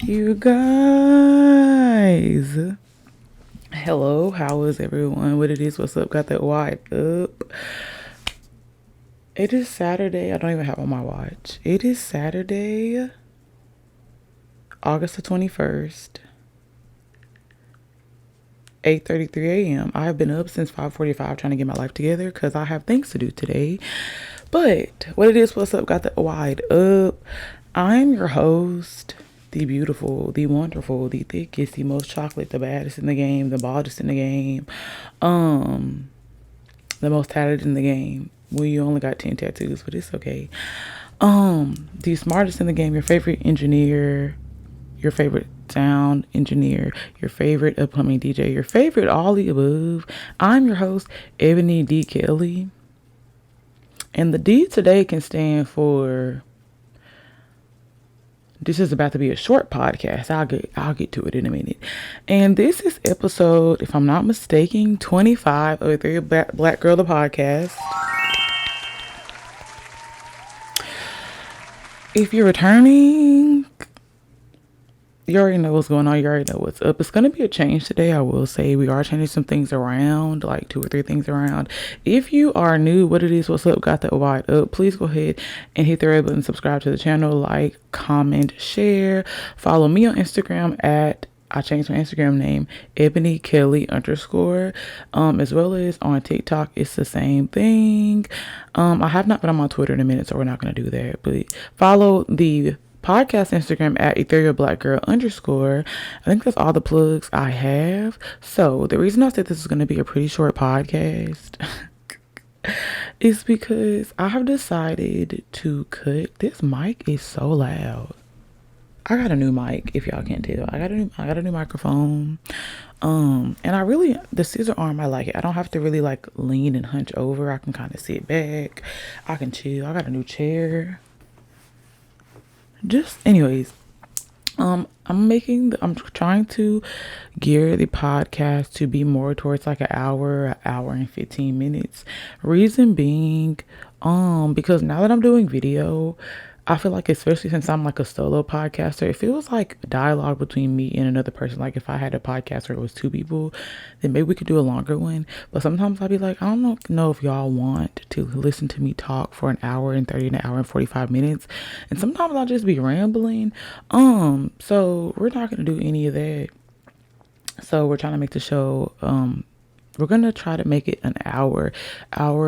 You guys. Hello, how is everyone? What it is, what's up? Got that wide up. It is Saturday. I don't even have on my watch. It is Saturday, August the 21st, 8:33 a.m. I have been up since 5:45 trying to get my life together because I have things to do today. But what it is, what's up? Got that wide up. I'm your host, the beautiful, the wonderful, the thickest, the most chocolate, the baddest in the game, the baldest in the game, the most tatted in the game. Well, you only got 10 tattoos, but it's okay. The smartest in the game, your favorite engineer, your favorite sound engineer, your favorite upcoming DJ, your favorite all the above. I'm your host, Ebony D. Kelly. And the D today can stand for, this is about to be a short podcast. I'll get to it in a minute. And this is episode, if I'm not mistaken, 25 of the Black Girl the podcast. If you're returning, you already know what's going on. You already know what's up. It's going to be a change today. I will say we are changing some things around, like 2 or 3 things around. If you are new, what it is, what's up, got that wide up, please go ahead and hit the red button, subscribe to the channel, like, comment, share. Follow me on Instagram at, I changed my Instagram name, ebonykelley_, as well as on TikTok. It's the same thing. I have not been on my Twitter in a minute, so we're not going to do that. But follow the podcast Instagram at etherealblackgirl_. I think that's all the plugs I have. So the reason I said this is going to be a pretty short podcast is because I have decided to cut. This mic is so loud. I got a new mic, if y'all can't tell. I got a new microphone. And the scissor arm, I like it. I don't have to really like lean and hunch over. I can kind of sit back. I can chill. I got a new chair. Anyways, I'm trying to gear the podcast to be more towards like an hour and 15 minutes. Reason being, because now that I'm doing video, I feel like, especially since I'm like a solo podcaster, it feels like dialogue between me and another person. Like if I had a podcast where it was 2 people, then maybe we could do a longer one. But sometimes I'd be like, I don't know if y'all want to listen to me talk for an hour and 30 and an hour and 45 minutes. And sometimes I'll just be rambling. So we're not going to do any of that. So we're trying to make the show, we're going to try to make it an hour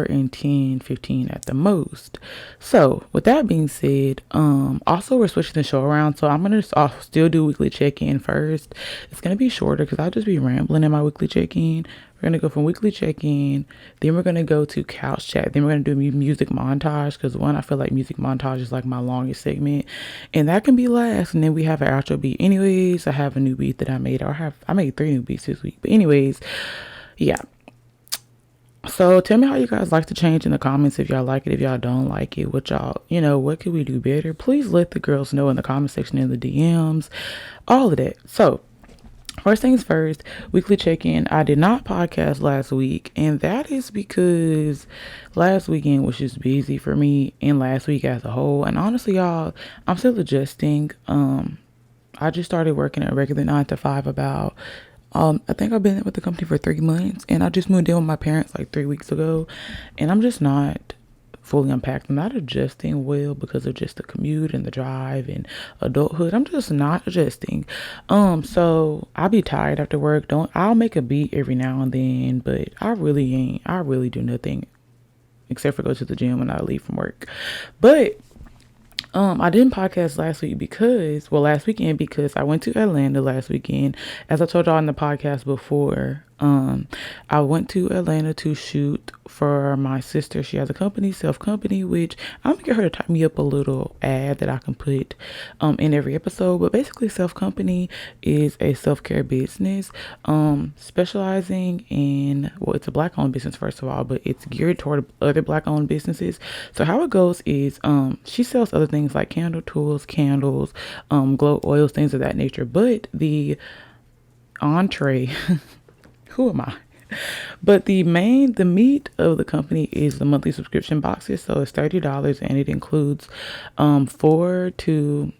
and 10, 15 at the most. So with that being said, also we're switching the show around. So I'm going to still do weekly check-in first. It's going to be shorter because I'll just be rambling in my weekly check-in. We're going to go from weekly check-in. Then we're going to go to couch chat. Then we're going to do music montage. Because I feel like music montage is like my longest segment. And that can be last. And then we have an outro beat. Anyways, I have a new beat that I made. I made 3 new beats this week. But anyways, yeah. So tell me how you guys like to change in the comments. If y'all like it, if y'all don't like it, what could we do better? Please let the girls know in the comment section, in the DMs, all of that. So first things first, weekly check-in. I did not podcast last week, and that is because last weekend was just busy for me, and last week as a whole. And honestly, y'all, I'm still adjusting. I just started working a regular 9 to 5 about I think I've been with the company for 3 months, and I just moved in with my parents like 3 weeks ago, and I'm just not fully unpacked. I'm not adjusting well because of just the commute and the drive and adulthood. I'm just not adjusting. So I'll be tired after work. I'll make a beat every now and then, but I really do nothing except for go to the gym when I leave from work. But I didn't podcast last weekend because I went to Atlanta last weekend. As I told y'all in the podcast before, I went to Atlanta to shoot for my sister. She has a company, Self Company, which I'm gonna get her to type me up a little ad that I can put in every episode. But basically, Self Company is a self-care business specializing in, well, it's a Black-owned business first of all, but it's geared toward other Black-owned businesses. So how it goes is she sells other things like candle tools, candles, glow oils, things of that nature. But the entree who am I? But the meat of the company is the monthly subscription boxes. So it's $30 and it includes 4 to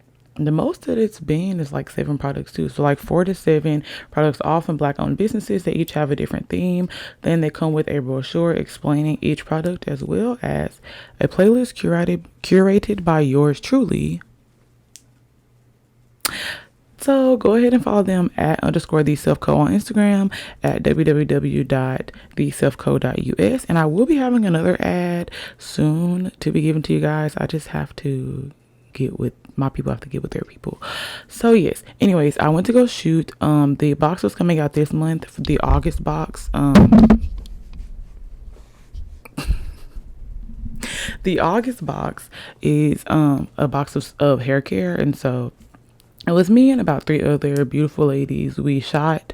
The most that it's been is like 7 products too. So like 4 to 7 products, all from black owned businesses. They each have a different theme. Then they come with a brochure explaining each product, as well as a playlist curated by yours truly. So go ahead and follow them at _theselfco on Instagram, at www.theselfco.us. And I will be having another ad soon to be given to you guys. I just have to get with my people, have to get with their people. So yes, anyways, I went to go shoot. The box was coming out this month, the August box. The August box is a box of hair care. And so it was me and about 3 other beautiful ladies. We shot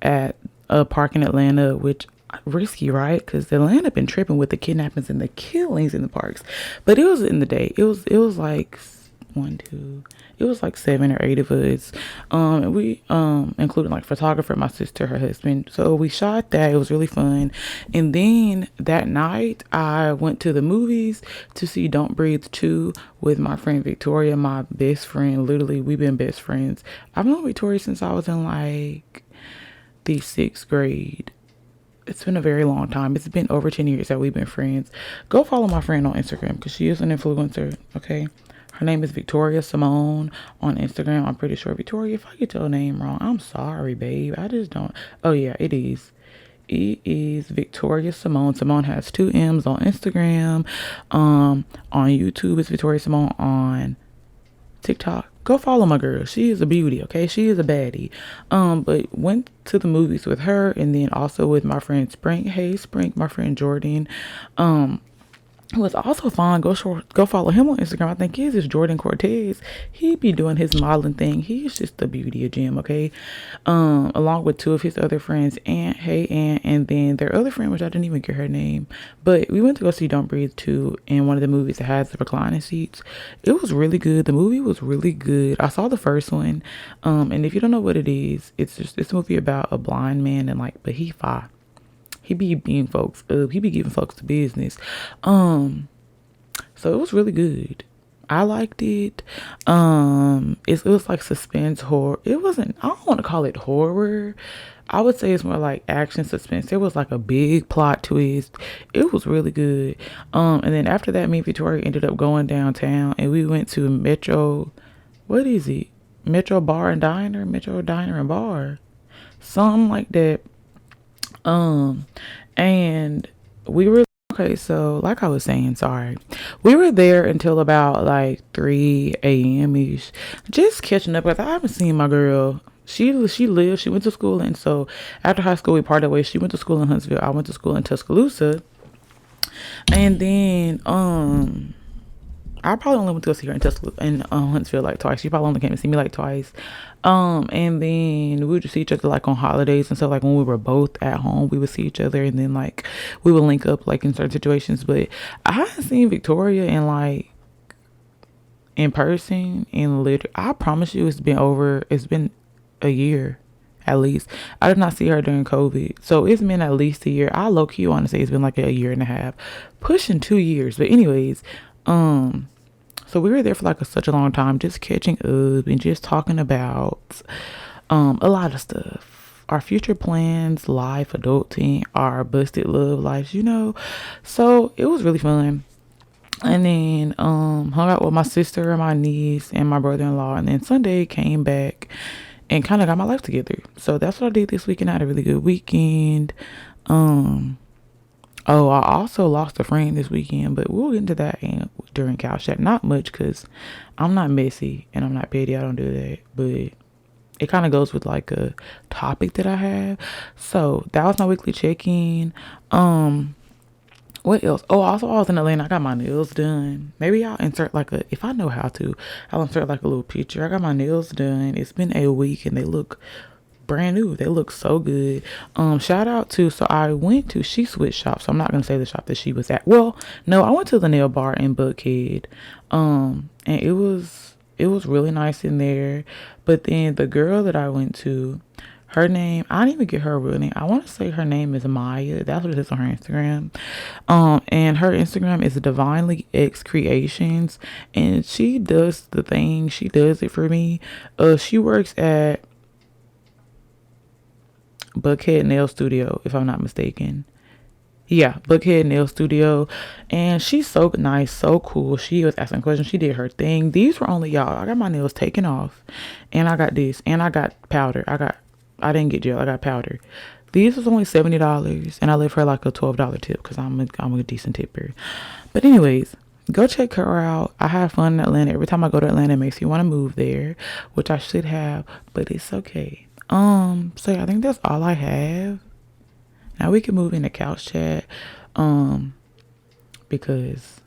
at a park in Atlanta, which risky, right? Because Atlanta been tripping with the kidnappings and the killings in the parks. But it was in the day. It was like one, two. It was like 7 or 8 of us. And we including like photographer, my sister, her husband. So we shot that. It was really fun. And then that night I went to the movies to see Don't Breathe 2 with my friend Victoria, my best friend. Literally, we've been best friends. I've known Victoria since I was in like the 6th grade. It's been a very long time. It's been over 10 years that we've been friends. Go follow my friend on Instagram because she is an influencer. Okay. Her name is Victoria Simone on Instagram. I'm pretty sure. Victoria, if I get your name wrong, I'm sorry, babe. I just don't. Oh, yeah, it is. It is Victoria Simone. Simone has 2 M's on Instagram. On YouTube, it's Victoria Simone. On TikTok, go follow my girl. She is a beauty, okay? She is a baddie. But went to the movies with her, and then also with my friend Spring. Hey, Spring, my friend Jordan. Who was also fun. Go follow him on Instagram. I think his is Jordan Cortez. He be doing his modeling thing. He's just the beauty of Jim, okay? Along with 2 of his other friends, Aunt, hey Aunt, and then their other friend, which I didn't even get her name. But we went to go see Don't Breathe 2 in one of the movies that has the reclining seats. It was really good. The movie was really good. I saw the first one. And if you don't know what it is, it's a movie about a blind man, and like, but he fine. He be being folks up. He be giving folks the business. So it was really good. I liked it. It was like suspense horror. It wasn't, I don't want to call it horror. I would say it's more like action suspense. There was like a big plot twist. It was really good. And then after that, me and Victoria ended up going downtown, and we went to Metro. What is it? Metro Bar and Diner? Metro Diner and Bar. Something like that. And we were, okay, so like I was saying, sorry, we were there until about like 3 a.m. ish, just catching up, because I haven't seen my girl. She went to school, and so after high school we parted ways. She went to school in Huntsville, I went to school in Tuscaloosa. And then I probably only went to go see her in Huntsville like twice. She probably only came to see me like twice. And then we would just see each other like on holidays and stuff. Like when we were both at home, we would see each other, and then like we would link up like in certain situations. But I haven't seen Victoria in person in literally, I promise you, it's been a year at least. I did not see her during COVID, so it's been at least a year. I low key want to say it's been like a year and a half, pushing 2 years. But anyways, so we were there for like such a long time, just catching up and just talking about a lot of stuff. Our future plans, life, adulting, our busted love lives, So it was really fun. And then hung out with my sister and my niece and my brother-in-law. And then Sunday came back and kind of got my life together. So that's what I did this weekend. I had a really good weekend. Oh, I also lost a friend this weekend, but we'll get into that during couch chat. Not much, because I'm not messy and I'm not petty. I don't do that. But it kind of goes with like a topic that I have. So that was my weekly check-in. What else? Oh, also I was in Atlanta. I got my nails done. Maybe I'll insert if I know how to, I'll insert like a little picture. I got my nails done. It's been a week and they look brand new. They look so good. Shout out to, so I went to She Switch shop. So I'm not gonna say the shop that she was at. Well, no, I went to the nail bar in Buckhead. And it was really nice in there. But then the girl that I went to, Her name, I didn't even get her real name. I want to say her name is Maya. That's what it is on her Instagram. And her Instagram is Divinely X Creations, and she does the thing. She does it for me. She works at Buckhead Nail Studio, if I'm not mistaken. Yeah, Buckhead Nail Studio. And she's so nice, so cool. She was asking questions. She did her thing. These were only, y'all, I got my nails taken off. And I got this. And I got powder. I didn't get gel. I got powder. These was only $70. And I left her like a $12 tip because I'm a decent tipper. But anyways, go check her out. I have fun in Atlanta. Every time I go to Atlanta, it makes me want to move there, which I should have, but it's okay. So yeah, I think that's all I have. Now we can move into couch chat, because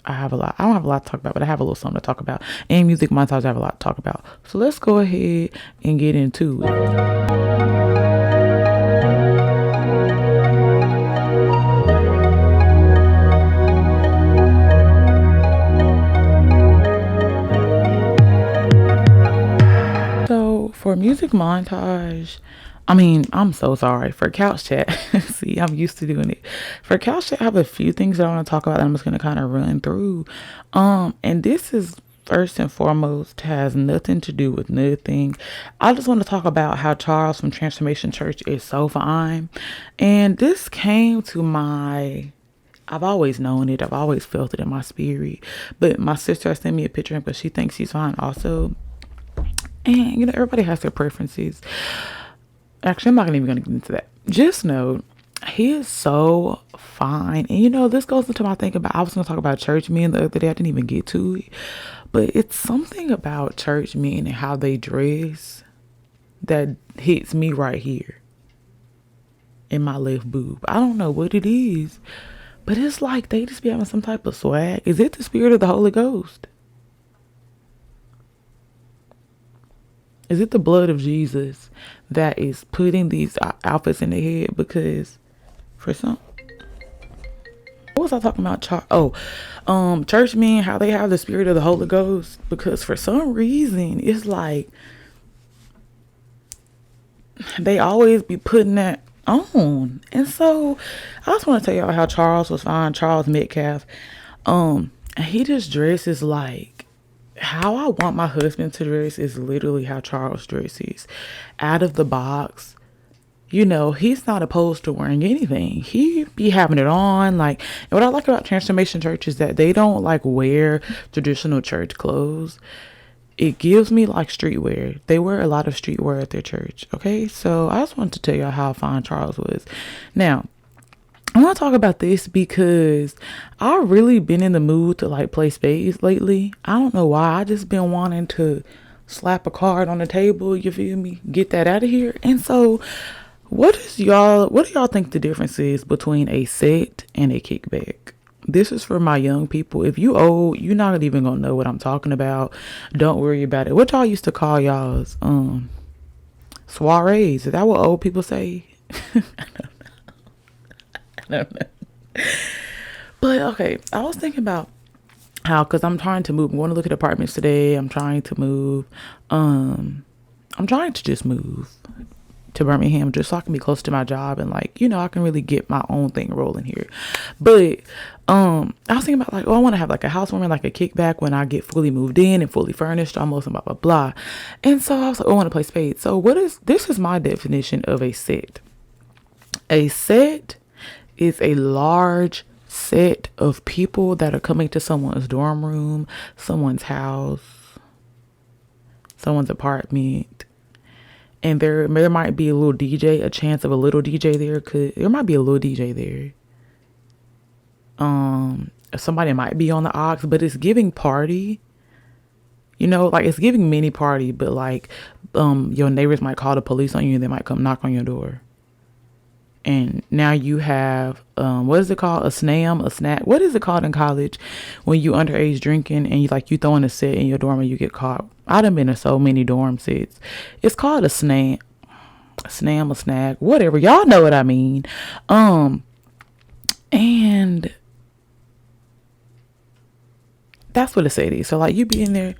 I don't have a lot to talk about, but I have a little something to talk about. And music montage, I have a lot to talk about. So let's go ahead and get into it. So for music montage, I'm so sorry. For couch chat, see, I'm used to doing it. For couch chat, I have a few things that I want to talk about that I'm just going to kind of run through. And this is first and foremost has nothing to do with nothing. I just want to talk about how Charles from Transformation Church is so fine. And this came to I've always known it. I've always felt it in my spirit. But my sister sent me a picture because she thinks he's fine also. And, everybody has their preferences. Actually, I'm not even going to get into that. Just know, he is so fine. And, this goes into my thinking about, I was going to talk about church men the other day. I didn't even get to it. But it's something about church men and how they dress that hits me right here in my left boob. I don't know what it is, but it's like they just be having some type of swag. Is it the spirit of the Holy Ghost? Is it the blood of Jesus that is putting these outfits in their head? Because for some, what was I talking about? Church men, how they have the spirit of the Holy Ghost. Because for some reason, it's like they always be putting that on. And so I just want to tell y'all how Charles was fine. Charles Metcalf. He just dresses like how I want my husband to dress is literally how Charles dresses. Out of the box. He's not opposed to wearing anything. He be having it on. Like, and what I like about Transformation Church is that they don't like wear traditional church clothes. It gives me like streetwear. They wear a lot of streetwear at their church. Okay. So I just wanted to tell you how fine Charles was. Now, I want to talk about this because I've really been in the mood to like play spades lately. I don't know why. I just been wanting to slap a card on the table. You feel me? Get that out of here. And so what do y'all think the difference is between a set and a kickback? This is for my young people. If you old, you're not even going to know what I'm talking about. Don't worry about it. What y'all used to call y'all's soirees? Is that what old people say? I don't know. But okay, I was thinking about how, because I'm trying to move. I'm going to look at apartments today. I'm trying to move. I'm trying to just move to Birmingham just so I can be close to my job and like, I can really get my own thing rolling here. But I was thinking about like, I want to have like a housewarming, like a kickback when I get fully moved in and fully furnished almost and blah, blah, blah. And so I was like, I want to play spades. So this is my definition of a set. A set is a large set of people that are coming to someone's dorm room, someone's house, someone's apartment. And there might be a little DJ, a chance of a little DJ there. There might be a little DJ there. Somebody might be on the aux, but it's giving party. Like it's giving mini party, but like your neighbors might call the police on you and they might come knock on your door. And now you have, what is it called? A snack. What is it called in college when you underage drinking and you throw in a set in your dorm and you get caught? I done been in so many dorm sets. It's called a snack, a snack, whatever. Y'all know what I mean. And that's what a set is. So like you be in there,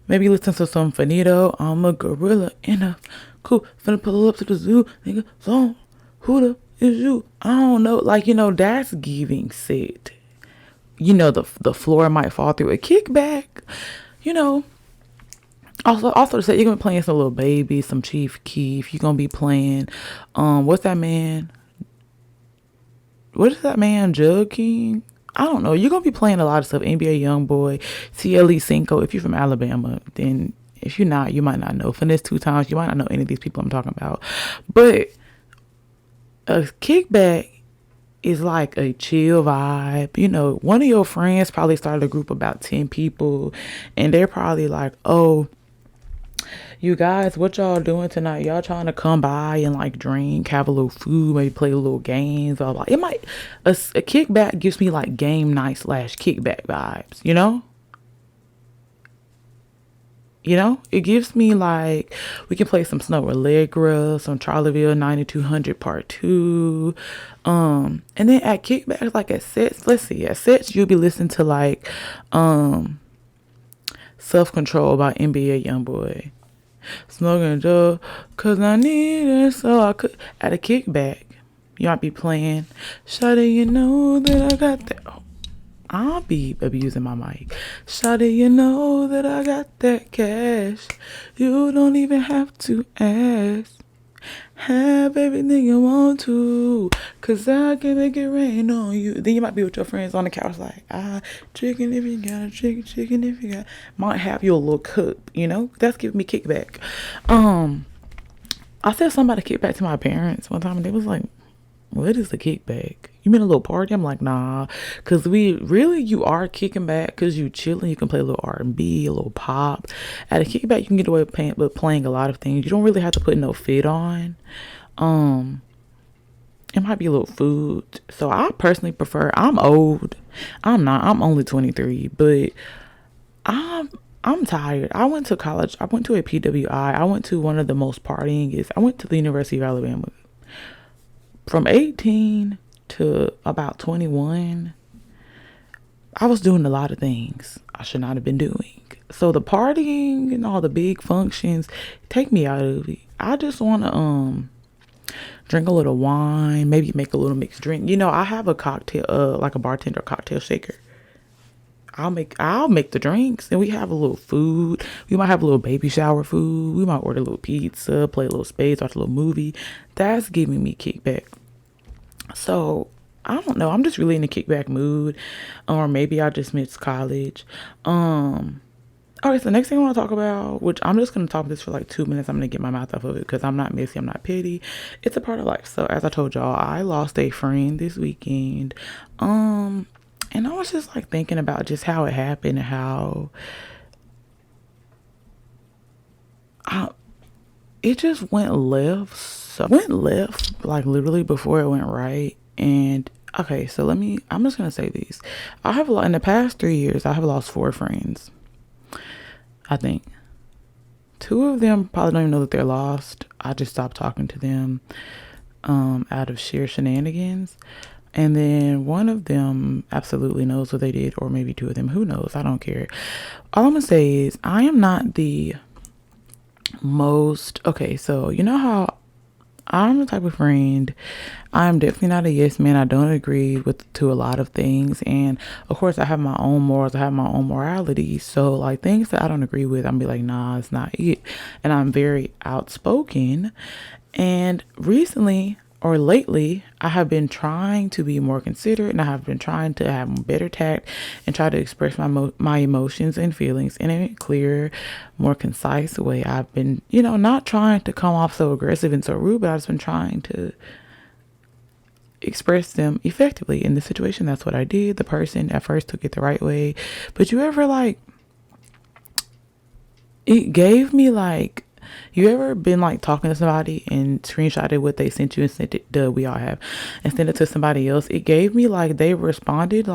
Maybe listen to some Finito. I'm a gorilla in a cool. Finna pull up to the zoo. Nigga, so who the is you? I don't know. Like, that's giving set. The floor might fall through a kickback. You know. Also to say you're gonna be playing some Little Baby, some Chief Keef. You're gonna be playing what's that man? What is that man? Jug King? I don't know. You're gonna be playing a lot of stuff. NBA YoungBoy, Telly-Cinco. If you're from Alabama, then if you're not, you might not know. Finesse 2 Times, you might not know any of these people I'm talking about. But a kickback is like a chill vibe. One of your friends probably started a group about 10 people, and they're probably like, oh, you guys, what y'all doing tonight? Y'all trying to come by and like drink, have a little food, maybe play a little games. Or like, a kickback gives me like game night / kickback vibes, it gives me like, we can play some Snow Allegra, some Charleville 9200 part 2. And then at kickbacks, like at sets, you'll be listening to like, Self Control by NBA YoungBoy. Smoking Joe, cause I need it, so I could. At a kickback, you might be playing, Shawty, you know that I got that. Oh, I'll be abusing my mic. Shawty, you know that I got that cash. You don't even have to ask. Have everything you want to, cause I can make it rain on you. Then you might be with your friends on the couch like, chicken if you got a chicken if you got. Might have your little cup, that's giving me kickback. I said somebody kicked back to my parents one time, and they was like, what is the kickback? You mean a little party? I'm like, nah, because you are kicking back because you chilling. You can play a little R&B, a little pop. At a kickback, you can get away with playing a lot of things. You don't really have to put no fit on. It might be a little food. So I personally prefer, I'm old. I'm not. I'm only 23, but I'm tired. I went to college. I went to a PWI. I went to one of the most partying. I went to the University of Alabama. From 18 to about 21, I was doing a lot of things I should not have been doing. So the partying and all the big functions take me out of it. I just want to drink a little wine, maybe make a little mixed drink. I have a cocktail, like a bartender cocktail shaker. I'll make the drinks, and we have a little food. We might have a little baby shower food. We might order a little pizza, play a little spades, watch a little movie. That's giving me kickback. So I don't know. I'm just really in a kickback mood, or maybe I just missed college. Okay, so next thing I want to talk about, which I'm just going to talk this for like 2 minutes. I'm going to get my mouth off of it because I'm not messy. I'm not petty. It's a part of life. So as I told y'all, I lost a friend this weekend. And I was just like thinking about just how it happened and how it just went left. So went left like literally before it went right. And okay, so I'm just going to say this. In the past 3 years, I have lost 4 friends. I think 2 of them probably don't even know that they're lost. I just stopped talking to them out of sheer shenanigans. And then one of them absolutely knows what they did, or maybe 2 of them. Who knows? I don't care. All I'm going to say is I am not the most... Okay, so you know how I'm the type of friend, I'm definitely not a yes man. I don't agree to a lot of things. And of course, I have my own morals. I have my own morality. So like things that I don't agree with, I'm be like, nah, it's not it. And I'm very outspoken. And recently... or lately, I have been trying to be more considerate, and I have been trying to have better tact and try to express my emotions and feelings in a clearer, more concise way. I've been, not trying to come off so aggressive and so rude, but I've just been trying to express them effectively in this situation. That's what I did. The person at first took it the right way, but you ever it gave me you ever been talking to somebody and screenshotted what they sent you and sent it, we all have, and sent it to somebody else? It gave me they responded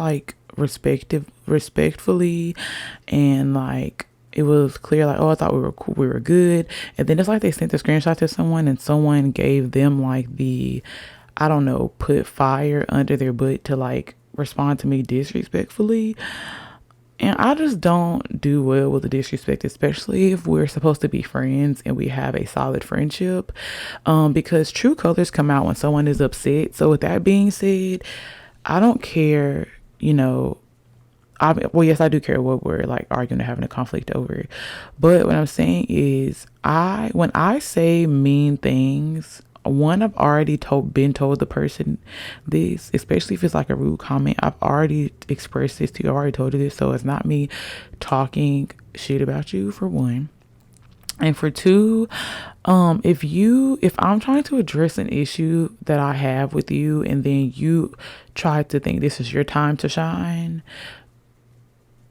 respectfully, and it was clear oh, I thought we were cool, we were good. And then it's they sent the screenshot to someone, and someone gave them the, I don't know, put fire under their butt to respond to me disrespectfully. And I just don't do well with the disrespect, especially if we're supposed to be friends and we have a solid friendship. Because true colors come out when someone is upset. So with that being said, I don't care, well, yes, I do care what we're like arguing or having a conflict over. But what I'm saying is, when I say mean things, one, I've already been told the person this, especially if it's like a rude comment. I've already expressed this to you. I've already told you this, so it's not me talking shit about you, for one. And for two, if I'm trying to address an issue that I have with you, and then you try to think this is your time to shine,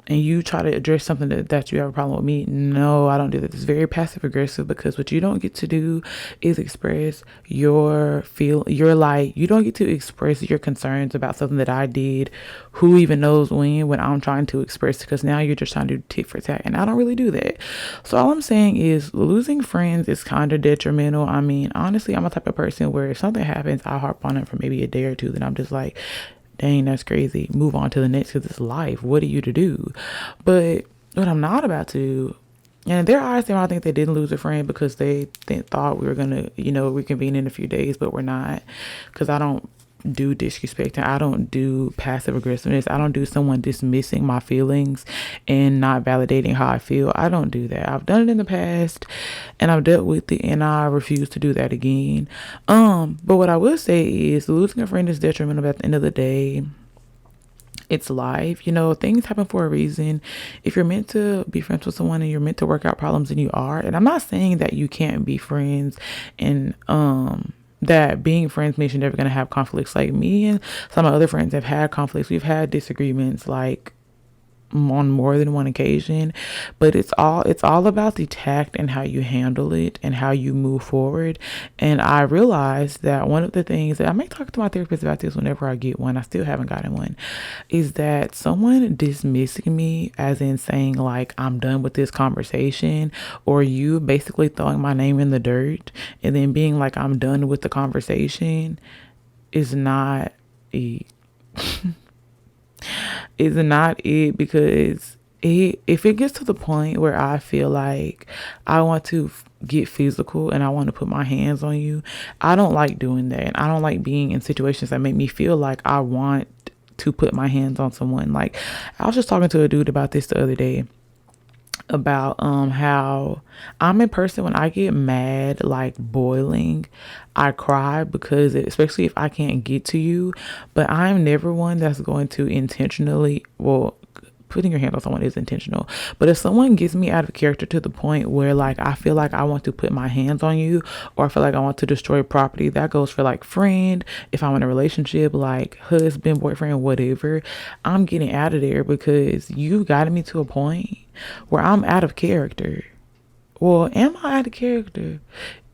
and you try to address something that you have a problem with me, no, I don't do that. It's very passive aggressive, because what you don't get to do is express you don't get to express your concerns about something that I did, who even knows when I'm trying to express, because now you're just trying to do tit for tat, and I don't really do that. So all I'm saying is, losing friends is kind of detrimental. I mean, honestly, I'm a type of person where if something happens, I harp on it for maybe a day or two, then I'm just like, dang, that's crazy. Move on to the next, because it's life. What are you to do? But what I'm not about to, and there are some, I think they didn't lose a friend because they thought we were going to, reconvene in a few days, but we're not, because I don't do disrespect, and I don't do passive aggressiveness. I don't do someone dismissing my feelings and not validating how I feel. I don't do that. I've done it in the past and I've dealt with it, and I refuse to do that again. But what I will say is, losing a friend is detrimental. At the end of the day, it's life. Things happen for a reason. If you're meant to be friends with someone and you're meant to work out problems, and you are, and I'm not saying that you can't be friends, and that being friends means you're never going to have conflicts. Like, me and some of my other friends have had conflicts. We've had disagreements, like, on more than one occasion, but it's all about the tact and how you handle it and how you move forward. And I realized that one of the things that I may talk to my therapist about this whenever I get one, I still haven't gotten one, is that someone dismissing me, as in saying like, I'm done with this conversation, or you basically throwing my name in the dirt and then being like, I'm done with the conversation, is not a is not it. Because if it gets to the point where I feel like I want to get physical and I want to put my hands on you, I don't like doing that. And I don't like being in situations that make me feel like I want to put my hands on someone. Like, I was just talking to a dude about this the other day, about how I'm a person, when I get mad, like boiling, I cry, because especially if I can't get to you. But I'm never one that's going to intentionally, well, putting your hand on someone is intentional, but if someone gets me out of character to the point where like I feel like I want to put my hands on you, or I feel like I want to destroy property, that goes for like friend, if I'm in a relationship, like husband, boyfriend, whatever, I'm getting out of there, because you got me to a point where I'm out of character. Well, am I out of character?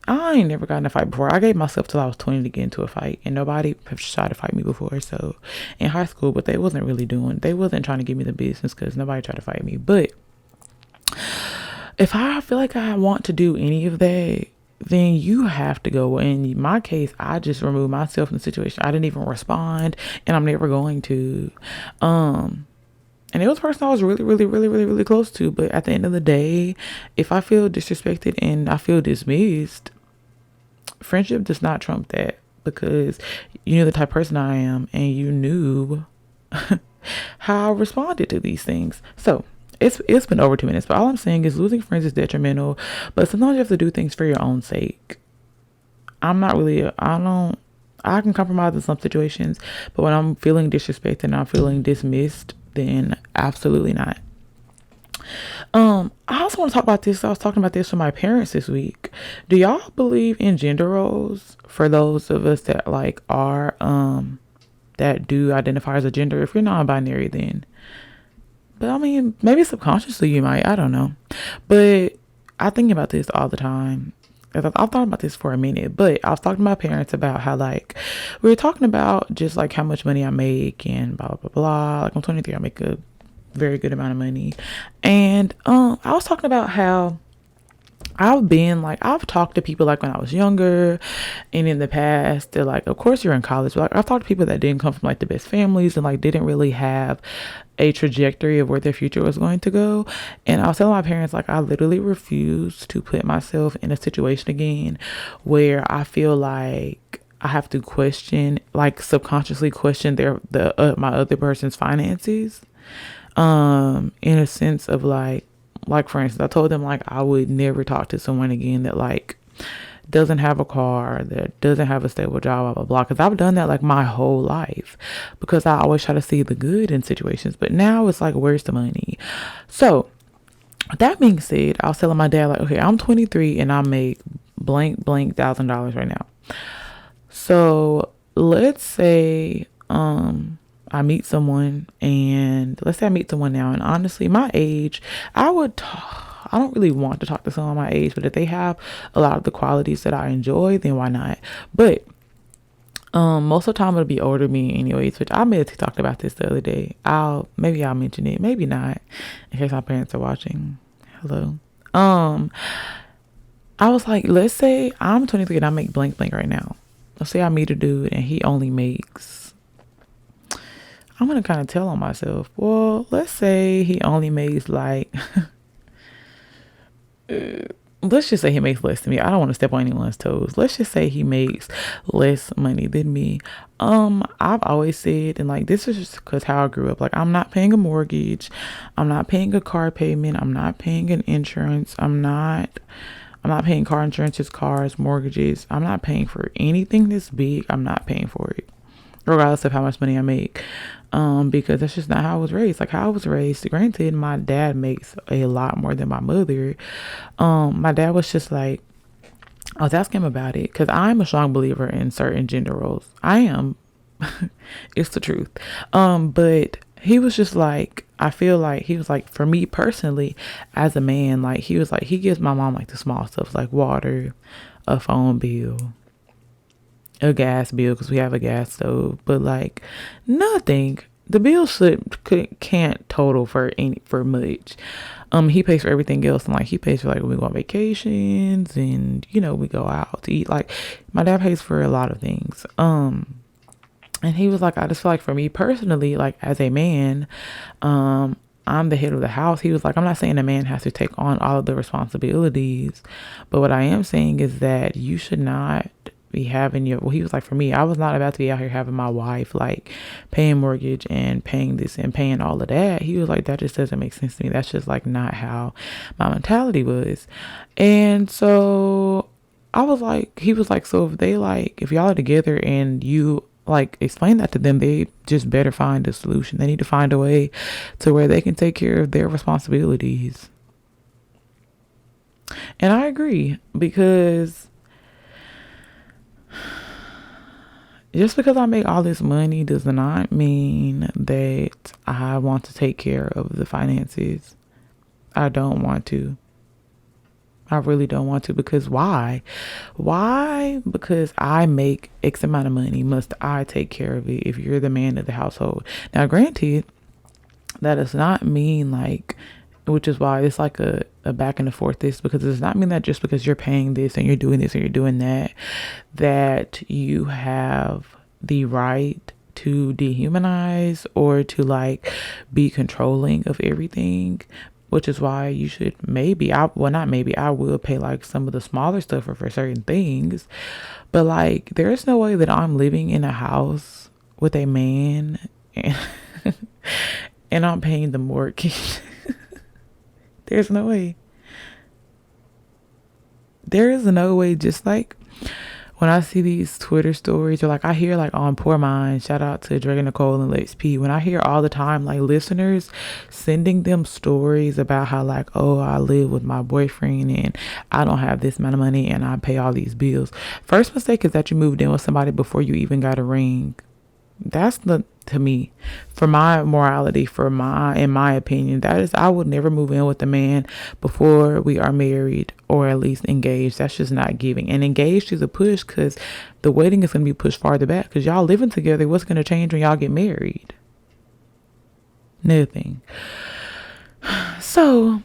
I ain't never gotten in a fight before. I gave myself till I was 20 to get into a fight, and nobody have tried to fight me before. So in high school, but they wasn't trying to give me the business, because nobody tried to fight me. But if I feel like I want to do any of that, then you have to go. In my case, I just removed myself from the situation. I didn't even respond, and I'm never going to. And it was a person I was really, really, really, really, really close to. But at the end of the day, if I feel disrespected and I feel dismissed, friendship does not trump that, because you knew the type of person I am, and you knew how I responded to these things. So it's been over 2 minutes, but all I'm saying is, losing friends is detrimental, but sometimes you have to do things for your own sake. I can compromise in some situations, but when I'm feeling disrespected and I'm feeling dismissed, then absolutely not. I also want to talk about this. I was talking about this with my parents this week. Do y'all believe in gender roles? For those of us that like are that do identify as a gender. If you're non-binary, then, but I mean, maybe subconsciously you might, I don't know. But I think about this all the time. I've thought about this for a minute, but I was talking to my parents about how, like, we were talking about just like how much money I make and blah, blah, blah, blah. Like, I'm 23, I make a very good amount of money. And I was talking about how I've talked to people like when I was younger and in the past. They're like, of course you're in college, but like I've talked to people that didn't come from like the best families and like didn't really have a trajectory of where their future was going to go. And I was telling my parents, like, I literally refuse to put myself in a situation again where I feel like I have to question, like subconsciously question my other person's finances. In a sense of like for instance, I told them like I would never talk to someone again that like doesn't have a car, that doesn't have a stable job, blah blah blah. Because I've done that like my whole life, because I always try to see the good in situations. But now it's like, where's the money? So that being said, I was telling my dad like, okay, I'm 23 and I make blank $1,000 right now. So let's say I meet someone, and let's say I meet someone now, and honestly my age, I don't really want to talk to someone my age, but if they have a lot of the qualities that I enjoy, then why not? But most of the time it'll be older me anyways, which I may have talked about this the other day. Maybe I'll mention it, maybe not, in case my parents are watching. Hello. I was like, let's say I'm 23 and I make blank right now. Let's say I meet a dude and he only makes, I'm going to kind of tell on myself. Well, let's say he only makes like, let's just say he makes less than me. I don't want to step on anyone's toes. Let's just say he makes less money than me. I've always said, and like, this is just because how I grew up. Like, I'm not paying a mortgage. I'm not paying a car payment. I'm not paying an insurance. I'm not paying car insurances, cars, mortgages. I'm not paying for anything this big. I'm not paying for it, regardless of how much money I make. Because that's just not how I was raised. Like, how I was raised, granted, my dad makes a lot more than my mother. My dad was just like, I was asking him about it because I'm a strong believer in certain gender roles. I am. It's the truth. But he was just like, I feel like he was like, for me personally, as a man, like he was like, he gives my mom like the small stuff, like water, a phone bill, a gas bill, because we have a gas stove, but like nothing. The bill can't total for much. He pays for everything else, and like he pays for like when we go on vacations and we go out to eat. Like my dad pays for a lot of things. And he was like, I just feel like for me personally, like as a man, I'm the head of the house. He was like, I'm not saying a man has to take on all of the responsibilities, but what I am saying is that you should not be having he was like, for me, I was not about to be out here having my wife like paying mortgage and paying this and paying all of that. He was like, that just doesn't make sense to me. That's just like not how my mentality was. And so I was like, he was like, so if y'all are together and you like explain that to them, they just better find a solution. They need to find a way to where they can take care of their responsibilities. And I agree, because just because I make all this money does not mean that I want to take care of the finances. I don't want to. I really don't want to, because why? Because I make X amount of money, must I take care of it if you're the man of the household? Now, granted, that does not mean like, which is why it's like a back and forth this, because it does not mean that just because you're paying this and you're doing this and you're doing that, that you have the right to dehumanize or to like be controlling of everything. Which is why you should I will pay like some of the smaller stuff for certain things. But like, there's no way that I'm living in a house with a man and, and I'm paying the mortgage. There's no way. There is no way. Just like when I see these Twitter stories, or like I hear like on Poor Mind, shout out to Drake and Nicole and Lex P, when I hear all the time like listeners sending them stories about how like, oh, I live with my boyfriend and I don't have this amount of money and I pay all these bills. First mistake is that you moved in with somebody before you even got a ring. That's to me, for my morality, in my opinion, that is, I would never move in with a man before we are married or at least engaged. That's just not giving. And engaged is a push, because the wedding is going to be pushed farther back, because y'all living together. What's going to change when y'all get married? Nothing. So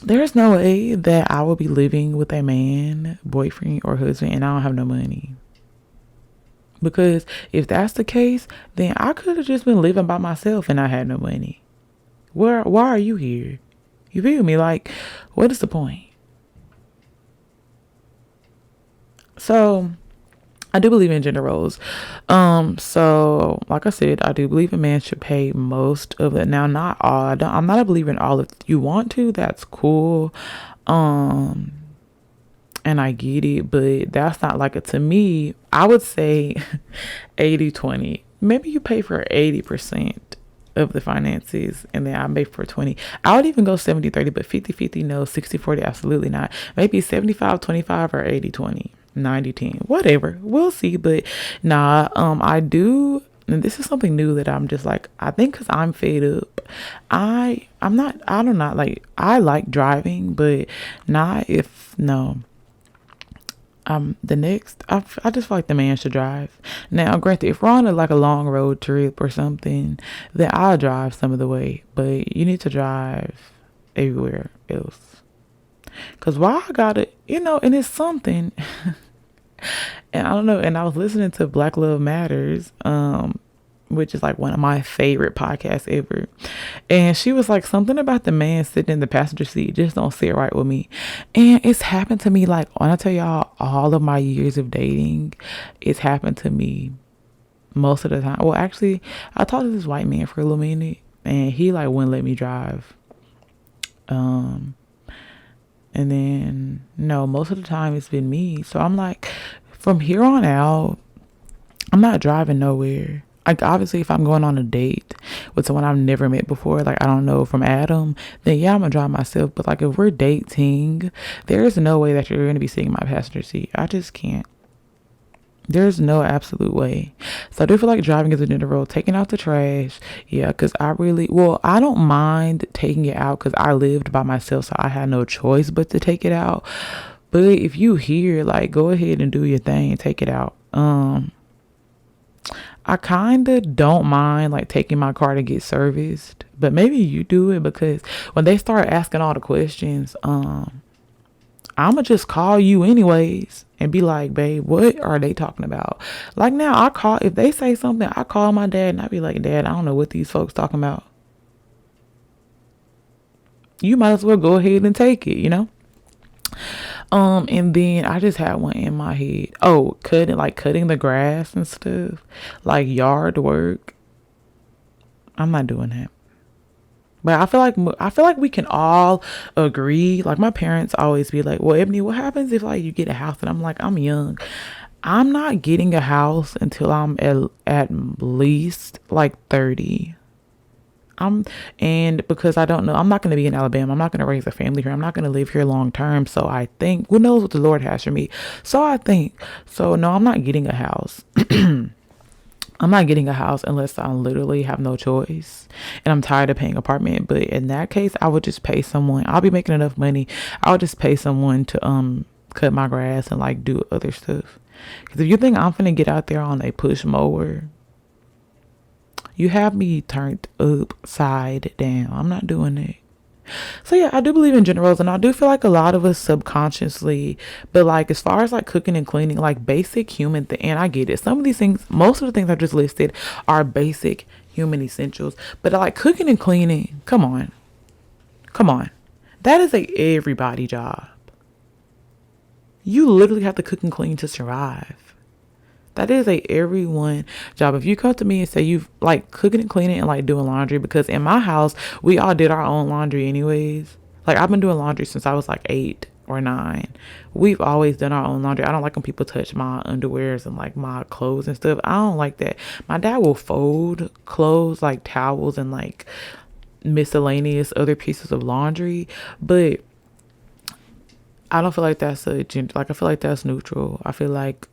There's no way that I will be living with a man, boyfriend, or husband, and I don't have no money. Because if that's the case, then I could have just been living by myself and I had no money. Why are you here? You feel me? Like, what is the point? So I do believe in gender roles. So like I said, I do believe a man should pay most of it. Now, not all. I'm not a believer in all. If you want to, that's cool. And I get it, but that's not like it to me. I would say 80-20. Maybe you pay for 80% of the finances and then I pay for 20. I would even go 70-30, but 50-50, no. 60-40, absolutely not. Maybe 75-25 or 80-20. 90-10, whatever, we'll see. But nah, I do, and this is something new that I'm just like, I think because I'm fed up. I'm not, I don't know, like, I like driving, but not if, no, the next, I just feel like the man should drive. Now granted, if we're on like a long road trip or something, then I'll drive some of the way, but you need to drive everywhere else. Cause why I gotta, and it's something. And I don't know. And I was listening to Black Love Matters, which is like one of my favorite podcasts ever. And she was like, something about the man sitting in the passenger seat just don't sit right with me. And it's happened to me, like, when I tell y'all all of my years of dating, it's happened to me most of the time. Well, actually, I talked to this white man for a little minute and he like wouldn't let me drive. And then, no, most of the time it's been me. So I'm like, from here on out, I'm not driving nowhere. Like, obviously, if I'm going on a date with someone I've never met before, like, I don't know from Adam, then yeah, I'm going to drive myself. But, like, if we're dating, there's no way that you're going to be sitting in my passenger seat. I just can't. There's no absolute way. So I do feel like driving is a gender role. Taking out the trash. Yeah, because I don't mind taking it out because I lived by myself. So I had no choice but to take it out. But if you here, like, go ahead and do your thing. Take it out. I kind of don't mind, like, taking my car to get serviced. But maybe you do it because when they start asking all the questions, I'ma just call you anyways and be like, babe, what are they talking about? Like, now if they say something, I call my dad and I be like, Dad, I don't know what these folks talking about. You might as well go ahead and take it, And then I just had one in my head. Oh, cutting the grass and stuff, like yard work. I'm not doing that. But I feel like we can all agree. Like, my parents always be like, well, Ebony, what happens if like you get a house? And I'm like, I'm young. I'm not getting a house until I'm at least like 30. And because I don't know, I'm not going to be in Alabama. I'm not going to raise a family here. I'm not going to live here long term. So I think, who knows what the Lord has for me? So no, I'm not getting a house. I'm not getting a house unless I literally have no choice and I'm tired of paying apartment. But in that case, I would just pay someone. I'll be making enough money. I'll just pay someone to cut my grass and like do other stuff. Because if you think I'm finna get out there on a push mower, you have me turned upside down. I'm not doing it. So yeah, I do believe in gender roles, and I do feel like a lot of us subconsciously, but like as far as like cooking and cleaning, like basic human thing, and I get it. Some of these things, most of the things I just listed are basic human essentials, but like cooking and cleaning, come on, that is a everybody job. You literally have to cook and clean to survive. That is a everyone job. If you come to me and say you've like cooking and cleaning and like doing laundry, because in my house, we all did our own laundry anyways. Like, I've been doing laundry since I was like 8 or 9. We've always done our own laundry. I don't like when people touch my underwears and like my clothes and stuff. I don't like that. My dad will fold clothes, like towels and like miscellaneous other pieces of laundry. But I don't feel like that's I feel like that's neutral. I feel like,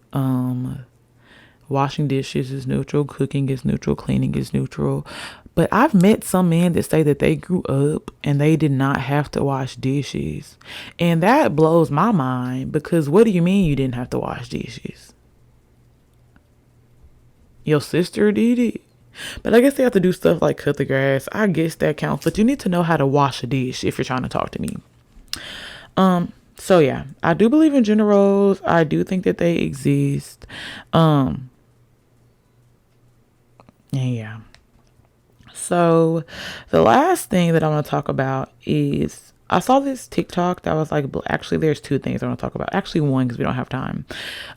washing dishes is neutral, cooking is neutral, cleaning is neutral. But I've met some men that say that they grew up and they did not have to wash dishes. And that blows my mind, because what do you mean you didn't have to wash dishes? Your sister did it. But I guess they have to do stuff like cut the grass. I guess that counts. But you need to know how to wash a dish if you're trying to talk to me. So yeah, I do believe in gender roles. I do think that they exist. And yeah. So the last thing that I want to talk about is I saw this TikTok that was like, actually there's two things I want to talk about. Actually one, because we don't have time.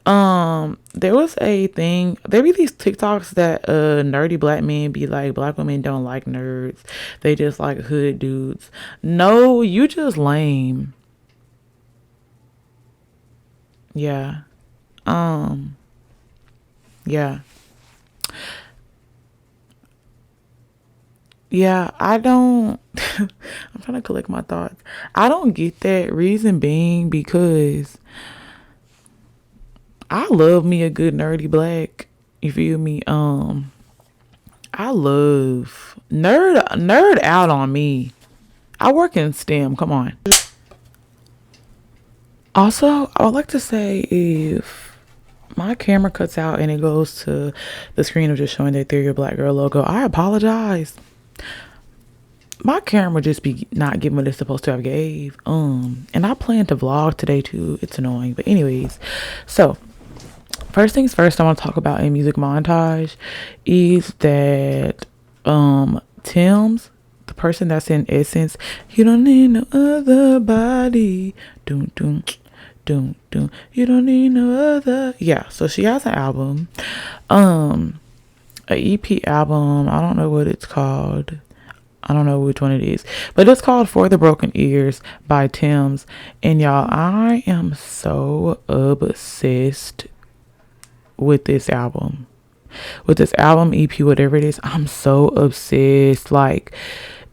There was a thing, there be these TikToks that nerdy black men be like, black women don't like nerds. They just like hood dudes. No, you just lame. Yeah. Yeah. Yeah, I don't I'm trying to collect my thoughts. I don't get that, reason being because I love me a good nerdy black. You feel me? I love nerd out on me. I work in STEM. Come on. Also, I would like to say if my camera cuts out and it goes to the screen of just showing the Ethereal Black Girl logo, I apologize. My camera just be not giving what it's supposed to have gave. And I plan to vlog today too. It's annoying. But anyways, so first things first I want to talk about in music montage is that Tems, the person that's in Essence, you don't need no other body. Doom doom doom doom. You don't need no other. Yeah, so she has an album. A EP album. I don't know what it's called. I don't know which one it is, but it's called For the Broken Ears by Tems. And y'all, I am so obsessed with this album. With this album, EP, whatever it is, I'm so obsessed. Like,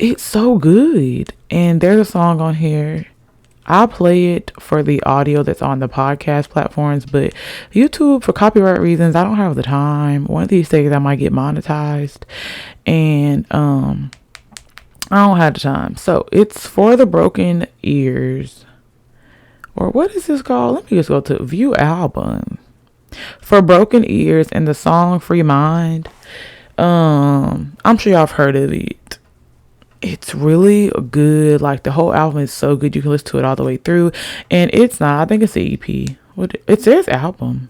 it's so good. And there's a song on here. I'll play it for the audio that's on the podcast platforms, but YouTube, for copyright reasons, I don't have the time. One of these days I might get monetized. And I don't have the time. So it's For the Broken Ears. Or what is this called? Let me just go to View Album. For Broken Ears and the song Free Mind. I'm sure y'all have heard of it. It's really good. Like, the whole album is so good. You can listen to it all the way through. And it's not, I think it's the EP. It says album.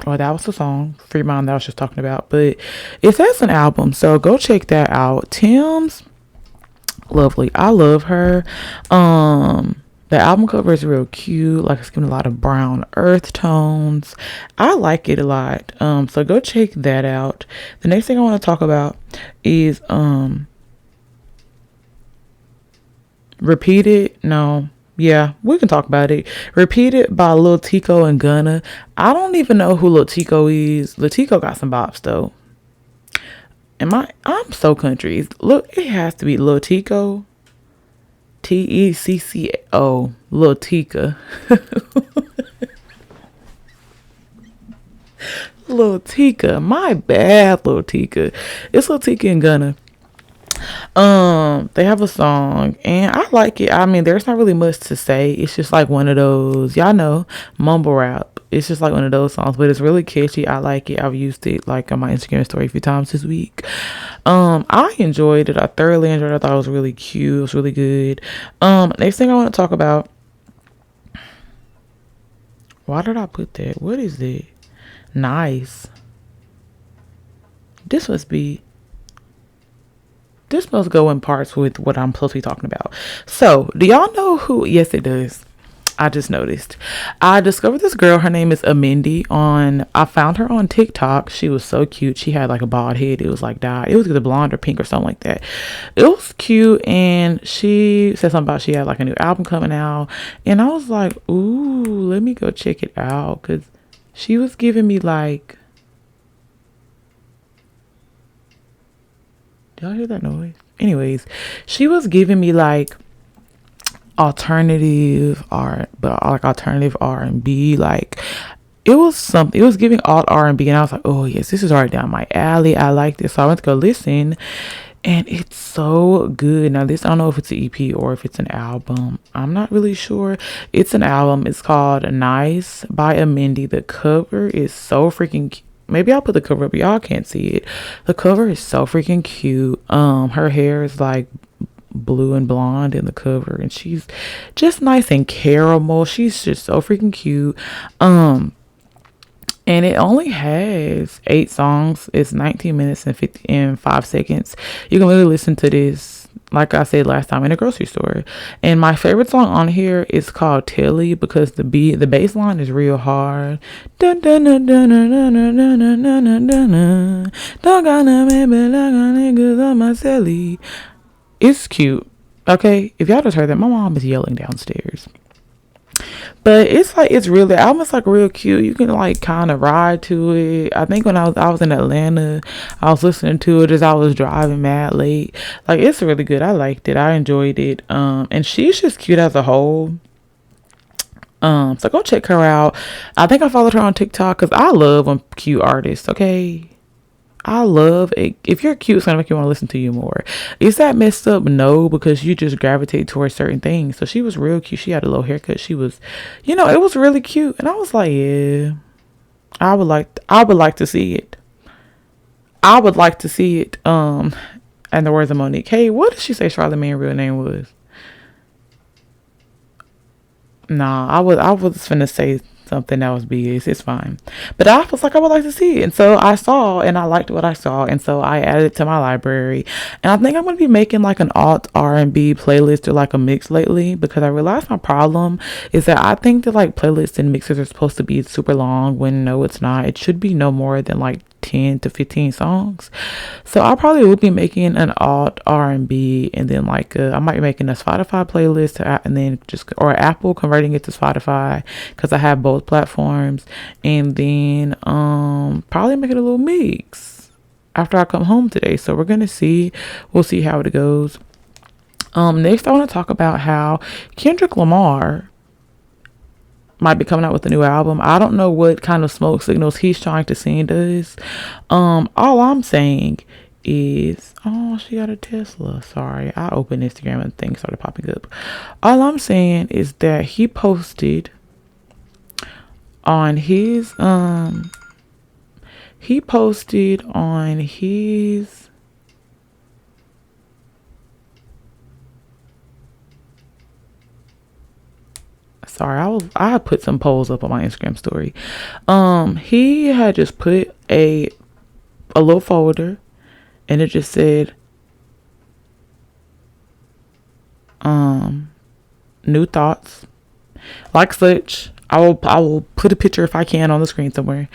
Oh, that was the song Free Mind that I was just talking about, but it says an album, so go check that out. Tems, lovely. I love her. The album cover is real cute, like it's giving a lot of brown earth tones. I like it a lot. So go check that out. The next thing I want to talk about is Repeated. No, yeah, we can talk about it. Repeated by Lil Tecco and Gunna. I don't even know who Lil Tecco is. Lil Tecco got some bops though. I'm so country. Look, it has to be Lil Tecco. Tecco. Lil Tecca. Lil Tecca. My bad, Lil Tecca. It's Lil Tecca and Gunna. They have a song and I like it. I mean, there's not really much to say. It's just like one of those, y'all know, mumble rap. It's just like one of those songs, but it's really catchy. I like it. I've used it like on my Instagram story a few times this week. I enjoyed it. I thoroughly enjoyed it. I thought it was really cute. It was really good. Next thing I want to talk about. Why did I put that? What is it? Nice. This must go in parts with what I'm supposed to be talking about. So, do y'all know who? Yes, it does. I just noticed. I discovered this girl. Her name is Amindi. I found her on TikTok. She was so cute. She had like a bald head. It was like dyed. It was either blonde or pink or something like that. It was cute. And she said something about she had like a new album coming out. And I was like, ooh, let me go check it out. Because she was giving me like... Did y'all hear that noise? Anyways, she was giving me like alternative art, but like alternative R&B. Like it was something. It was giving alt R&B, and I was like, oh yes, this is right down my alley. I like this. So I went to go listen, and it's so good. Now this, I don't know if it's an EP or if it's an album. I'm not really sure. It's an album. It's called Nice by Amindi. The cover is so freaking cute. Maybe I'll put the cover up, but y'all can't see it. The cover is so freaking cute. Her hair is like blue and blonde in the cover, and she's just nice and caramel. She's just so freaking cute. And it only has 8 songs. It's 19 minutes and 5 seconds. You can really listen to this, like I said last time, in a grocery store. And my favorite song on here is called Telly, because the bass line is real hard. Dun, dun, dun, dun, dun, dun, dun, dun, dun, dun, dun, dun. Don't gonna make me like a niggas on my celly. It's cute. Okay, if y'all just heard that, my mom is yelling downstairs. But it's like, it's really, almost like real cute. You can like kind of ride to it. I think when I was in Atlanta, I was listening to it as I was driving mad late. Like, it's really good. I liked it. I enjoyed it. And she's just cute as a whole. So go check her out. I think I followed her on TikTok because I love when cute artists. Okay, I love it. If you're cute, it's gonna make you want to listen to you more. Is that messed up? No, because you just gravitate towards certain things. So she was real cute. She had a little haircut. She was, it was really cute. And I was like, yeah, I would like to see it. I would like to see it. And the words of Monique. Hey, what did she say Charlamagne's real name was? Nah, I was finna say something that was BS. It's fine. But I was like, I would like to see it. And so I saw, and I liked what I saw. And so I added it to my library. And I think I'm going to be making like an alt R&B playlist or like a mix lately, because I realized my problem is that I think that like playlists and mixes are supposed to be super long, when no, it's not. It should be no more than like 10 to 15 songs. So I probably will be making an alt R&B, and then like I might be making a Spotify playlist, and then or Apple, converting it to Spotify, because I have both platforms, and then probably make it a little mix after I come home today. So we'll see how it goes. Next I want to talk about how Kendrick Lamar might be coming out with a new album. I don't know what kind of smoke signals he's trying to send us. All I'm saying is, oh, she got a Tesla. Sorry, I opened Instagram and things started popping up. All I'm saying is that he posted on his sorry, I had put some polls up on my Instagram story. He had just put a little folder, and it just said new thoughts, like such. I will put a picture if I can on the screen somewhere.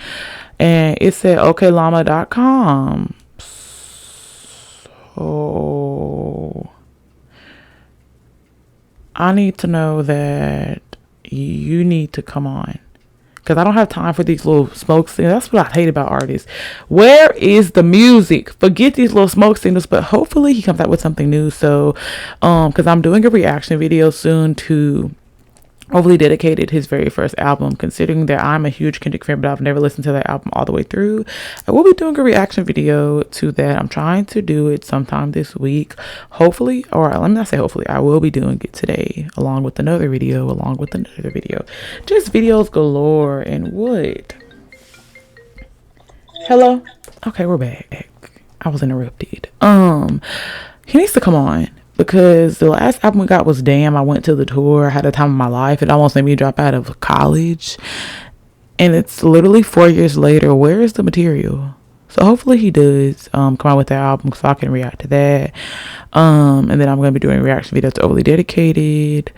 And it said okllama.com. So I need to know that you need to come on, because I don't have time for these little smoke signals. That's what I hate about artists. Where is the music? Forget these little smoke signals. But hopefully he comes out with something new. So because I'm doing a reaction video soon to Overly Dedicated, his very first album. Considering that I'm a huge Kendrick fan, but I've never listened to that album all the way through, I will be doing a reaction video to that. I'm trying to do it sometime this week, hopefully, or let me not say hopefully, I will be doing it today, along with another video. Just videos galore. And what? Hello? Okay, we're back. I was interrupted. He needs to come on, because the last album we got was Damn. I went to the tour. I had a time of my life. It almost made me drop out of college. And it's literally 4 years later. Where is the material? So hopefully he does come out with that album, so I can react to that. And then I'm going to be doing reaction videos to Overly Dedicated.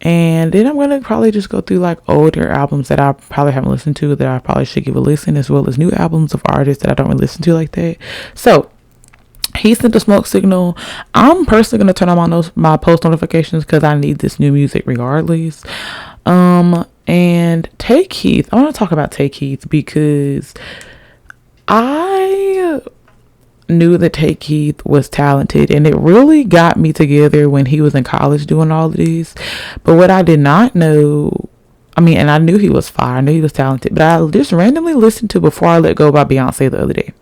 And then I'm going to probably just go through like older albums that I probably haven't listened to, that I probably should give a listen, as well as new albums of artists that I don't really listen to like that. So he sent a smoke signal. I'm personally going to turn on my post notifications, because I need this new music regardless. And Tay Keith, I want to talk about Tay Keith, because I knew that Tay Keith was talented, and it really got me together when he was in college doing all of these. But what I did not know, and I knew he was fire, I knew he was talented, but I just randomly listened to Before I Let Go by Beyonce the other day.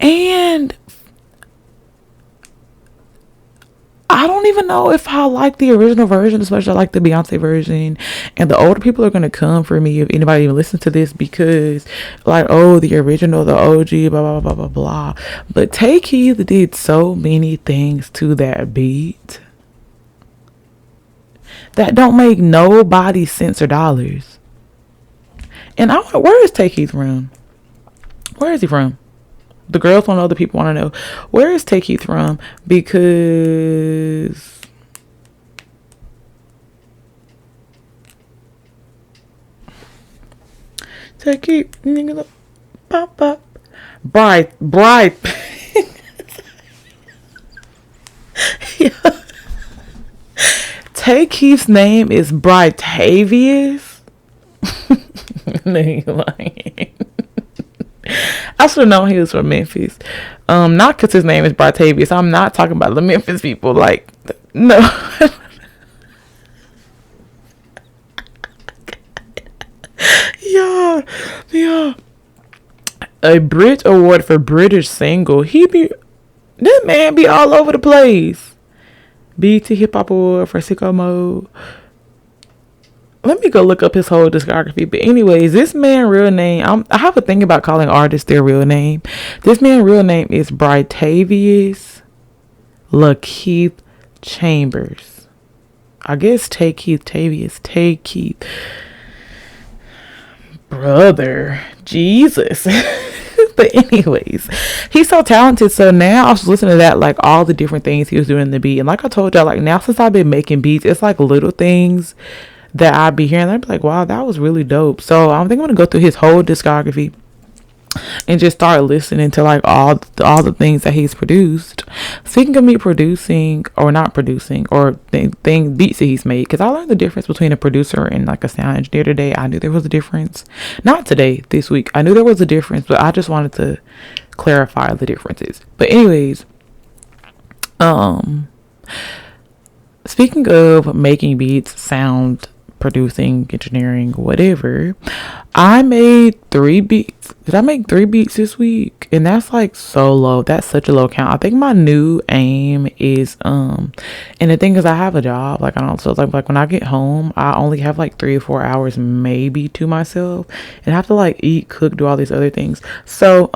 And I don't even know if I like the original version, especially I like the Beyonce version. And the older people are gonna come for me if anybody even listens to this, because like, oh, the original, the OG, blah blah blah blah blah. But Tecca did so many things to that beat that don't make nobody cents or dollars. And where is Tecca from? Where is he from? The girls want to know, the people want to know, where is Tecca from? Because Tecca, nigga, pop up, bride. Yeah. Tecca's name is Britavious. No, you lying. I should have known he was from Memphis. Not because his name is Britavious. I'm not talking about the Memphis people. Like, no. Yeah. A Brit Award for British Single. That man be all over the place. BT Hip Hop Award for Sicko Mode. Let me go look up his whole discography. But anyways, this man real name, I have a thing about calling artists their real name. This man real name is Britavious Lakeith Chambers. I guess Tavius. Brother Jesus. But anyways, he's so talented. So now I was listening to that, like all the different things he was doing in the beat. And like I told y'all, like now since I've been making beats, it's like little things that I'd be hearing. I'd be like, wow, that was really dope. So I think I'm gonna go through his whole discography and just start listening to like all the things that he's produced. Speaking of me producing or not producing, or beats that he's made, because I learned the difference between a producer and like a sound engineer today. I knew there was a difference. Not today, this week. I knew there was a difference, but I just wanted to clarify the differences. But anyways, speaking of making beats, sound, producing, engineering, whatever, I made 3 beats. Did I make 3 beats this week? And that's like so low. That's such a low count. I think my new aim is and the thing is, I have a job, like I don't, so like when I get home, I only have like 3 or 4 hours maybe to myself, and I have to like eat, cook, do all these other things. So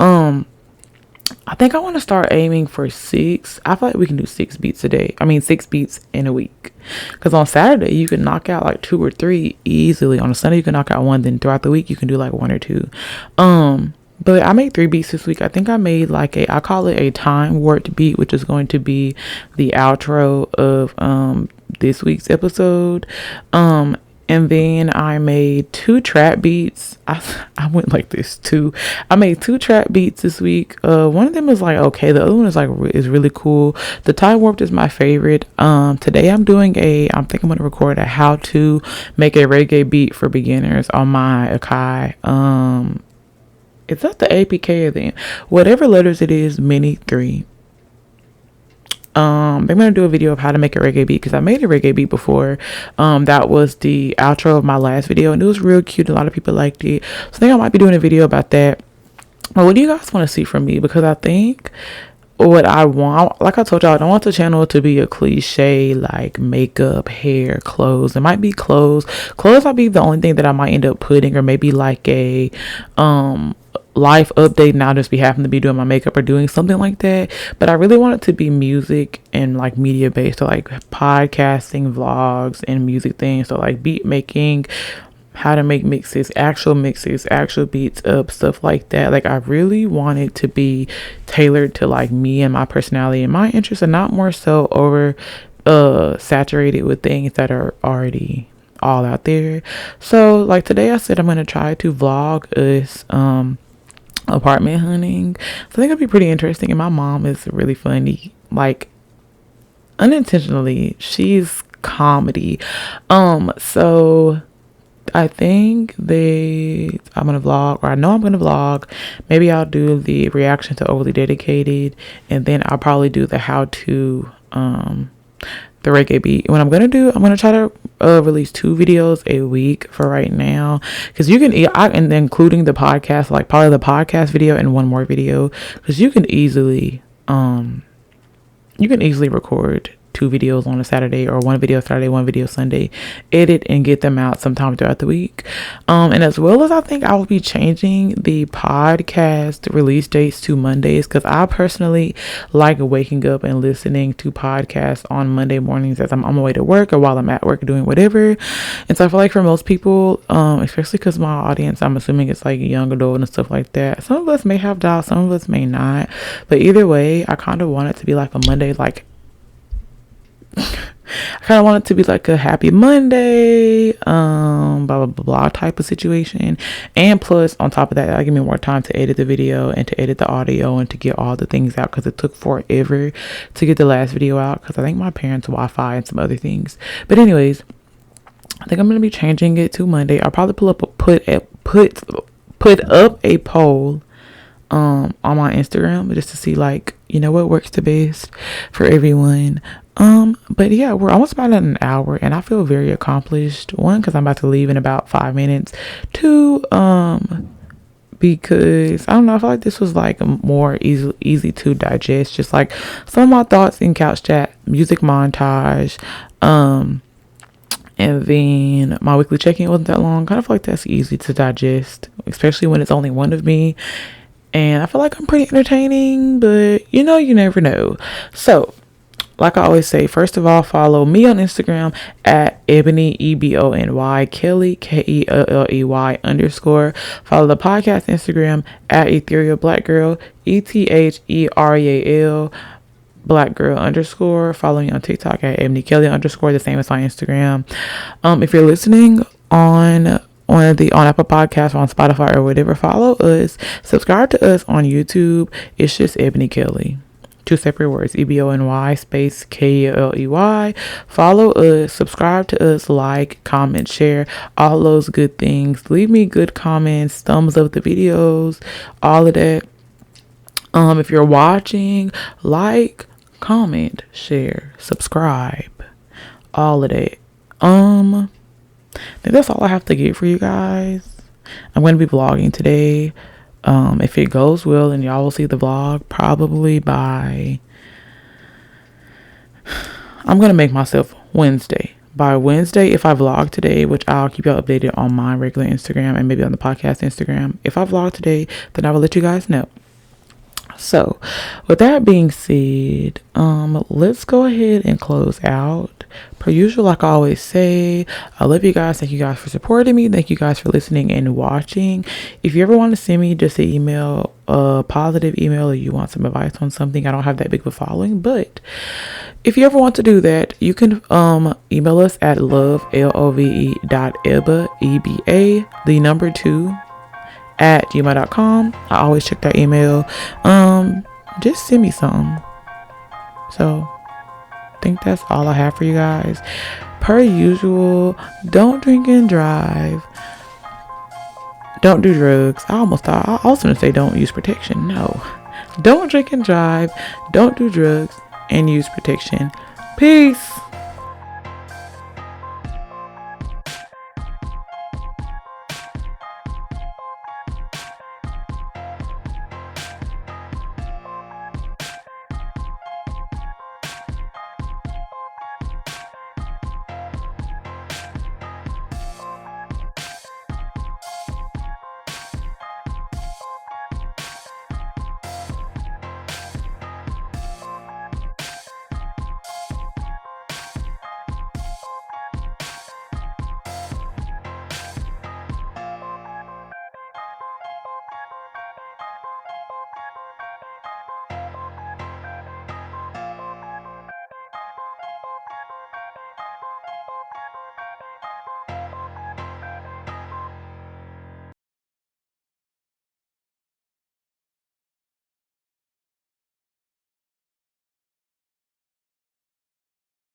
I think I want to start aiming for 6. I feel like we can do 6 beats a day. 6 beats in a week. Because on Saturday, you can knock out like 2 or 3 easily. On a Sunday, you can knock out 1. Then throughout the week, you can do like 1 or 2. But I made 3 beats this week. I think I made like I call it a time warped beat, which is going to be the outro of this week's episode. And then I made 2 trap beats. I went like this too. I made 2 trap beats this week. One of them is like okay. The other one is like is really cool. The time warped is my favorite. Today I'm think I'm gonna record a how to make a reggae beat for beginners on my Akai. Is that the APK or the whatever letters it is, mini 3. I'm gonna do a video of how to make a reggae beat, because I made a reggae beat before. That was the outro of my last video, and it was real cute. A lot of people liked it, so I think I might be doing a video about that. But what do you guys want to see from me? Because I think what I want, like I told y'all, I don't want the channel to be a cliche like makeup, hair, clothes. It might be clothes might be the only thing that I might end up putting, or maybe like a life update, and I'll just be having to be doing my makeup or doing something like that. But I really want it to be music and like media based, so like podcasting, vlogs, and music things. So like beat making, how to make mixes, actual beats up, stuff like that. Like I really want it to be tailored to like me and my personality and my interests, and not more so over saturated with things that are already all out there. So like today I said I'm gonna try to vlog us apartment hunting. So I think it'll be pretty interesting. And my mom is really funny, like unintentionally she's comedy. So I think I'm gonna vlog, or I know I'm gonna vlog. Maybe I'll do the reaction to Overly Dedicated, and then I'll probably do the how to the reggae beat. What I'm gonna try to release 2 videos a week for right now, because you can and including the podcast, like probably the podcast video and 1 more video, because you can easily record 2 videos on a Saturday, or 1 video Saturday, 1 video Sunday, edit and get them out sometime throughout the week. And as well as, I think I will be changing the podcast release dates to Mondays, because I personally like waking up and listening to podcasts on Monday mornings as I'm on my way to work or while I'm at work doing whatever. And so I feel like for most people, especially because my audience, I'm assuming it's like young adult and stuff like that, some of us may have jobs, some of us may not, but either way, I kind of want it to be like a Monday, like I kind of want it to be like a happy Monday, blah, blah, blah, blah type of situation. And plus, on top of that, that'll give me more time to edit the video and to edit the audio and to get all the things out, because it took forever to get the last video out, because I think my parents' Wi-Fi and some other things. But anyways, I think I'm going to be changing it to Monday. I'll probably put up a poll on my Instagram just to see, like, you know, what works the best for everyone. But yeah, we're almost about at an hour and I feel very accomplished. 1, because I'm about to leave in about 5 minutes. 2, because I don't know, I feel like this was like more easy to digest, just like some of my thoughts in couch chat, music montage, and then my weekly check-in wasn't that long. Kind of feel like that's easy to digest, especially when it's only one of me. And I feel like I'm pretty entertaining, but you know, you never know. So, like I always say, first of all, follow me on Instagram at Ebony, EBONY, Kelley, KELLEY _. Follow the podcast Instagram at Ethereal Black Girl, ETHEREAL Black Girl _. Follow me on TikTok at ebonykelley _ the same as my Instagram. If you're listening on Apple Podcasts or on Spotify or whatever, follow us. Subscribe to us on YouTube. It's just Ebony Kelley. 2 separate words, EBONY space KELLEY. Follow us, subscribe to us, like, comment, share, all those good things. Leave me good comments, thumbs up the videos, all of that. If you're watching, like, comment, share, subscribe, all of that. I think that's all I have to get for you guys. I'm going to be vlogging today. If it goes well, and y'all will see the vlog probably by, I'm going to make myself Wednesday. By Wednesday, if I vlog today, which I'll keep y'all updated on my regular Instagram and maybe on the podcast Instagram. If I vlog today, then I will let you guys know. So, with that being said, let's go ahead and close out. Per usual, like I always say, I love you guys. Thank you guys for supporting me. Thank you guys for listening and watching. If you ever want to send me just an email, a positive email, or you want some advice on something, I don't have that big of a following, but if you ever want to do that, you can email us at love.eba, the number 2 at gmail.com. I always check that email. Just send me something. So I think that's all I have for you guys. Per usual, don't drink and drive. Don't do drugs. I was going to say don't use protection. No. Don't drink and drive. Don't do drugs and use protection. Peace.